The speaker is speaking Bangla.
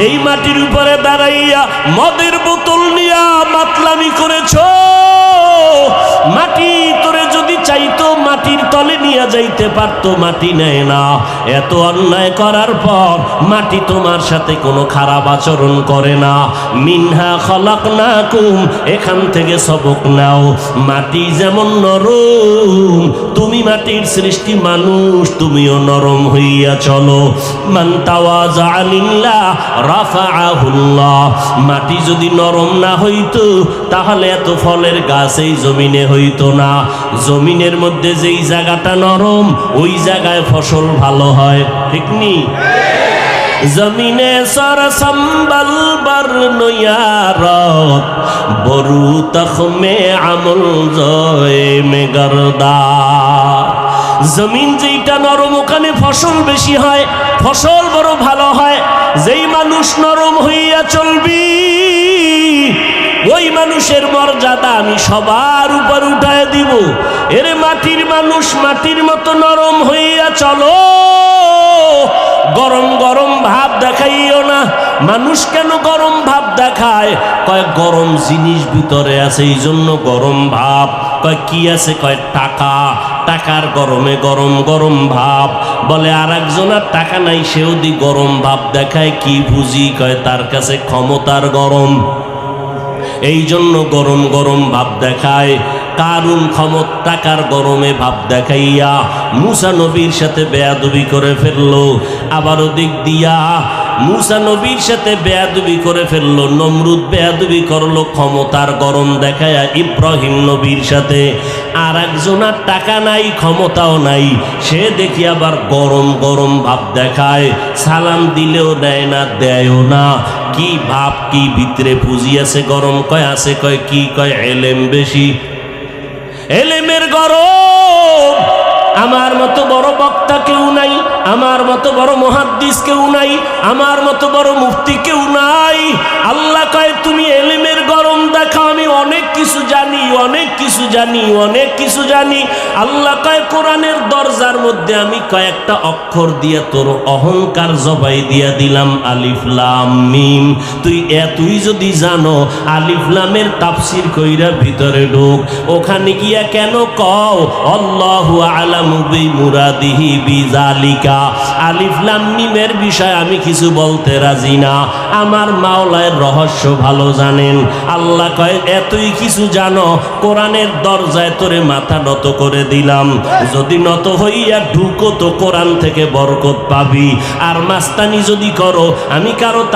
এই মাটির উপরে দাঁড়াইয়া মদের বোতল নিয়া মাতলামি করেছো। মাটি তোরে যদি চাইতো মাটির তলে নিয়ে যাইতে পারতো, মাটি নেয় না। এত অন্যায় করার পর মাটি তোমার সাথে কোনো খারাপ আচরণ করে না। মিনহা খলাকনাকুম, এখান থেকে সবক নাও। মাটি যেমন নরম, তুমি মাটির সৃষ্টি মানুষ, তুমিও নরম হইয়া চলো। মান তাওয়াজা লিল্লাহ রাফাআহুল্লাহ। মাটি যদি নরম না হইতো তাহলে এত ফলের গাছ এই জমিনে হইতো না। জমিনের মধ্যে যেই জায়গাটা নরম ওই জায়গায় ফসল ভালো হয়, ঠিক নি? জমিনে সর সম্বল বর নয়ারত বরু তখমে আমল জয় মে গরদা। জমিন যেইটা নরম ওখানে ফসল বেশি হয়, ফসল বড় ভালো হয়। যেই মানুষ নরম হইয়া চলবি ওই মানুষের মর্যাদা আমি সবার উপর উঠায় দিব। এরে মাটির মানুষ, মাটির মতো নরম হইয়া চলো। গরম গরম ভাব দেখাইও না। মানুষ কেন গরম ভাব দেখায়? কয় গরম জিনিস ভিতরে আছে এই জন্য গরম ভাব। কয় কি আছে? কয় টাকা। টাকার গরমে গরম গরম ভাব। বলে আর একজনের টাকা নাই, সেও দি গরম ভাব দেখায়। কি বুঝি? কয় তার কাছে ক্ষমতার গরম, এই জন্য গরম গরম ভাব দেখায়। কারুন ক্ষমতা টাকার গরমে ভাব দেখাইয়া মুসা নবীর সাথে বেয়াদবি করে ফেললো। আবারও দিক দিয়া মুসা নবীর সাথে বেয়াদবি করে ফেললো। নমরুদ বেয়াদবি করলো ক্ষমতার গরম দেখায়া ইব্রাহিম নবীর সাথে। আর একজনের টাকা নাই, ক্ষমতাও নাই, সে দেখি আবার গরম গরম ভাব দেখায়। সালাম দিলেও দেয় না, দেয়ও না। কি ভাব, কি ভিতরে পুঁজি আছে গরম? কয় আছে। কয় কি? কয় এলেম বেশি, এলেমের গরম। আমার মতো বড় বক্তা কেউ নাই, আমার মতো বড় মুহাদ্দিস কেউ নাই, আমার মতো বড় মুফতি কেউ নাই। আল্লাহ কয় তুমি এলেমের গরম দেখাও, আমি অনেক কিছু জানি, অনেক কিছু জানি, অনেক কিছু জানি। আল্লাহ কয় কোরআনের দরজার মধ্যে আমি কয়েকটা অক্ষর দিয়ে তোর অহংকার জবাই দিয়া দিলাম, আলিফ লাম মিম। তুই এতই যদি জানো, আলিফ লামের তাফসীর কইরা ভিতরে ঢোক। ওখানে গিয়া কেন কও আল্লাহু আলামু বিমুরাদিহি বিযালিকা? আলিফ লাম মিমের বিষয় আমি কিছু বলতে রাজি না। আমার মাওলার রহস্য ভালো জানেন। আল্লাহ কয় এতই কিছু জানো, কোরআনের দরজায় তোরে মাথা নত করে দিলাম। যদি নত হইয়া ঢুকো তো কোরআন থেকে বরকত পাবি। আর মাস্তানি যদি করো, আমি কারো